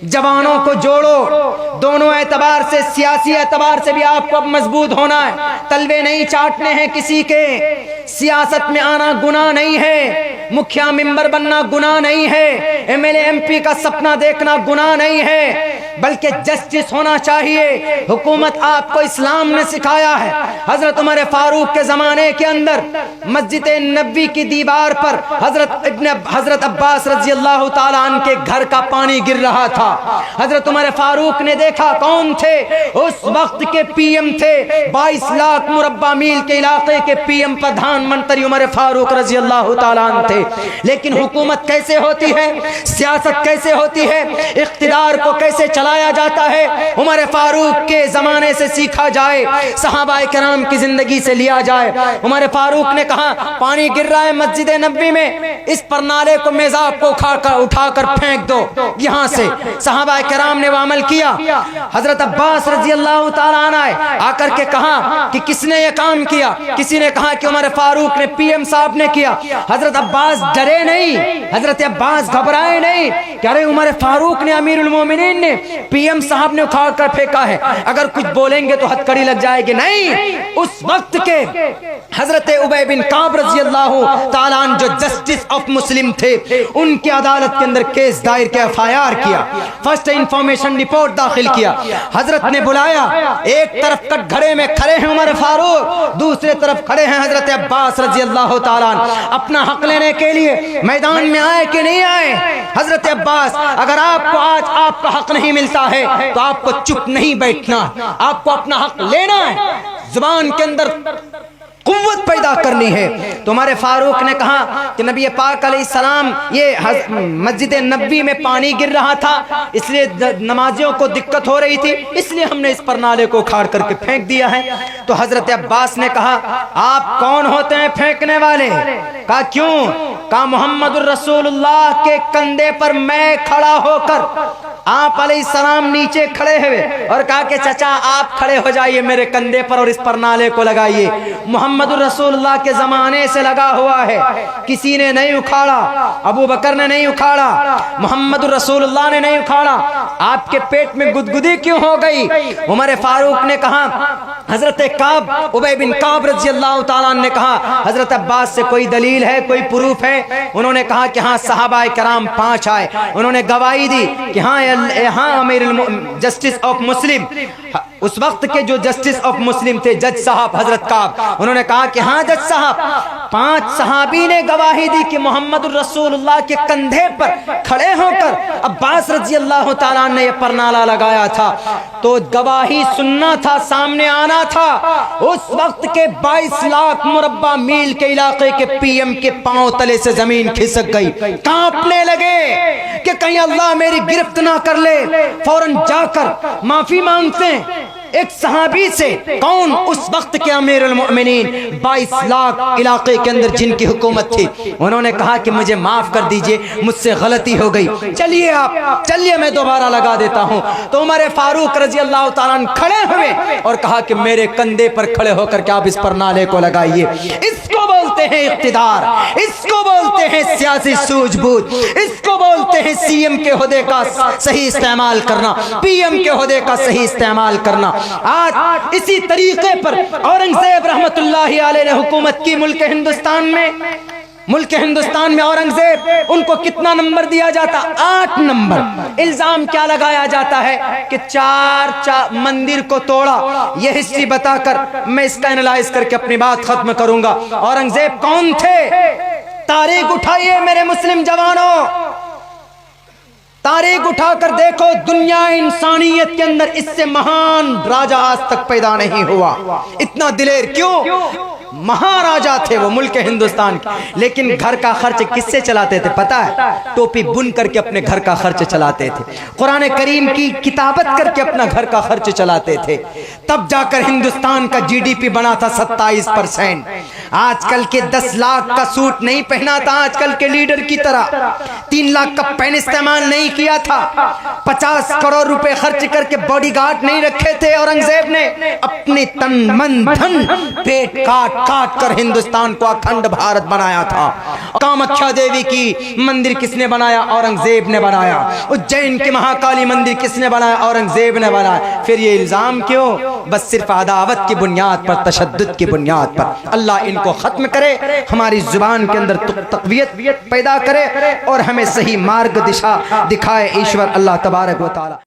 जवानों को जोड़ो, दोनों एतबार से, सियासी एतबार से भी आपको अब मजबूत होना है। तलवे नहीं चाटने हैं किसी के, सियासत में आना गुनाह नहीं है, मुखिया मिंबर बनना गुनाह नहीं है, एमएलए एमपी का सपना देखना गुनाह नहीं है, बल्कि जस्टिस होना चाहिए। हुकूमत आपको इस्लाम ने सिखाया है। हजरत उमर फारूक के जमाने के अंदर मस्जिद नबी की दीवार पर हजरत अब्बास रजी अल्लाह ताला अन्हु के घर का पानी गिर रहा था। हजरत उमर फारूक ने देखा, कौन थे उस वक्त के पीएम थे, 22 लाख मुरब्बा मील के इलाके के पीएम प्रधानमंत्री उमर फारूक रजी अल्लाह ताला अन्हु थे। लेकिन हुकूमत कैसे होती है, सियासत कैसे होती है, इख्तिदार को कैसे चलाया जाता है, उमर फारूक के जमाने से सीखा जाए, सहाबाए किराम की जिंदगी से लिया जाए। उमर फारूक ने कहा, पानी गिर रहा है मस्जिद नबी में, इस परनाले को मेज़ाब को उठाकर फेंक दो यहां से। सहाबाए किराम ने वो अमल किया। हजरत अब्बास रजी अल्लाह ताला अन्हु आकर के कहा कि किसने ये काम किया? किसी ने कहा कि उमर फारूक ने, पीएम साहब ने किया। हजरत अब्बास डरे नहीं, हजरत अब्बास घबराए नहीं कि अरे उमर फारूक ने, अमीरुल मोमिनीन ने, पीएम साहब ने उखाड़ कर फेंका है, अगर कुछ बोलेंगे तो हथकड़ी लग जाएगी। नहीं, उस वक्त के हजरत उबय बिन काब रजी अल्लाह ताला अन्हु जो जस्टिस ऑफ मुस्लिम थे, उनकी अदालत के अंदर केस दायर किया, एफआईआर किया, फर्स्ट इंफॉर्मेशन रिपोर्ट दाखिल किया। हजरत ने बुलाया, एक तरफ कटघरे में खड़े हैं उमर फारूक, दूसरे तरफ खड़े हैं हजरत अब्बास रजी अल्लाह ताला अन्हु। अपना हक लेने के लिए मैदान में आए कि नहीं आए? हजरत अब्बास, अगर आपको आज आपका हक नहीं मिलता है तो आपको चुप नहीं बैठना, आपको अपना हक लेना है, जुबान के अंदर कुव्वत पैदा करनी है। तो हमारे फारूक ने कहा कि नबी पाक अलैहिस्सलाम, ये मस्जिद नबी में पानी गिर रहा था, इसलिए नमाजियों को दिक्कत हो रही थी, इसलिए हमने इस परनाले को उखाड़ करके फेंक दिया है। तो हजरत अब्बास ने कहा, आप कौन होते हैं फेंकने वाले? कहा क्यों? कहा मोहम्मदुर रसूलुल्लाह के कंधे पर मैं खड़ा होकर, आप अलैहिस्सलाम नीचे खड़े हुए और कहा कि चाचा आप खड़े हो जाइए मेरे कंधे पर और इस परनाले को लगाइए। मोहम्मद रसूलुल्लाह के जमाने से लगा हुआ है, किसी ने नहीं उखाड़ा, अबू बकर ने नहीं उखाड़ा, मोहम्मद रसूलुल्लाह ने नहीं उखाड़ा, आपके पेट में गुदगुदी क्यों हो गई? उमर फारूक ने कहा, हजरत काब, उबय बिन काब रजी अल्लाह ताला ने कहा, हजरत अब्बास से कोई दलील है, कोई प्रूफ है? उन्होंने कहा कि हाँ, सहाबाए किराम 5 आए, उन्होंने गवाही दी कि हाँ अमीरुल जस्टिस ऑफ मुस्लिम, उस वक्त के जो जस्टिस ऑफ मुस्लिम थे जज साहब हजरत काब, उन्होंने कहा कि हाँ जज साहब, 5 सहाबी ने गवाही दी कि मोहम्मद रसूलुल्लाह के कंधे पर खड़े होकर अब्बास रजी अल्लाह ताला ने यह परनाला लगाया था। तो गवाही सुनना था, सामने आना था। उस वक्त के 22 लाख मुरब्बा मील के इलाके के पीएम के पांव तले से जमीन खिसक गई, कांपने लगे कि कहीं अल्लाह मेरी गिरफ्त ना कर ले। फौरन जाकर माफी मांगते हैं एक सहाबी से, कौन? उस वक्त के अमीरुल मोमिनीन, 22 लाख इलाके के अंदर जिनकी हुकूमत थी। उन्होंने कहा कि मुझे माफ कर दीजिए, मुझसे गलती हो गई, चलिए आप चलिए, मैं दोबारा लगा देता हूं। तो उमर फारूक रजी अल्लाह ताला अन्हु खड़े हुए और कहा कि मेरे कंधे पर खड़े होकर के आप इस परनाले को लगाइए। इसको बोलते हैं इख्तिदार, इसको बोलते हैं सियासी सूझबूझ, इसको बोलते हैं सीएम के ओहदे का सही इस्तेमाल करना, पीएम के ओहदे का सही इस्तेमाल करना। आज इसी तरीके पर औरंगजेब रहमतुल्लाहि अलैहि ने हुकूमत की मुल्क हिंदुस्तान में औरंगजेब, उनको कितना नंबर दिया जाता? 8 नंबर। इल्जाम क्या लगाया जाता है कि 4 मंदिर को तोड़ा। यह हिस्ट्री बताकर मैं इसका एनालाइज करके अपनी बात खत्म करूंगा। औरंगजेब कौन थे? तारीख उठाइए मेरे मुस्लिम जवानों, तारीख उठाकर देखो, दुनिया इंसानियत के अंदर इससे महान राजा आज तक पैदा नहीं हुआ। इतना दिलेर क्यों? महाराजा थे वो मुल्क हिंदुस्तान के, लेकिन घर का खर्च किससे चलाते थे पता है? टोपी बुन करके अपने घर का खर्च चलाते थे, कुरान करीम की किताबत करके अपना घर का खर्च चलाते थे। तब जाकर हिंदुस्तान का जीडीपी बना था 27%। आजकल के 10 लाख का सूट नहीं पहना था आजकल के लीडर की तरह, 3 लाख का पेन इस्तेमाल नहीं किया था, 50 करोड़ रुपए खर्च करके बॉडीगार्ड नहीं रखे थे औरंगजेब ने। अब اپنے تن من دھن پیٹ کاٹ کاٹ کر ہندوستان کو اکھنڈ بھارت بنایا تھا. کامکھیا دیوی کی مندر کس نے بنایا؟ اورنگزیب نے بنایا. اجین کے مہاکالی مندر کس نے بنایا؟ اورنگزیب نے بنایا. پھر یہ الزام کیوں؟ بس صرف عداوت کی بنیاد پر، تشدد کی بنیاد پر. اللہ ان کو ختم کرے، ہماری زبان کے اندر تقویت پیدا کرے اور ہمیں صحیح مارگ دشا دکھائے. ایشور اللہ تبارک و تعالی.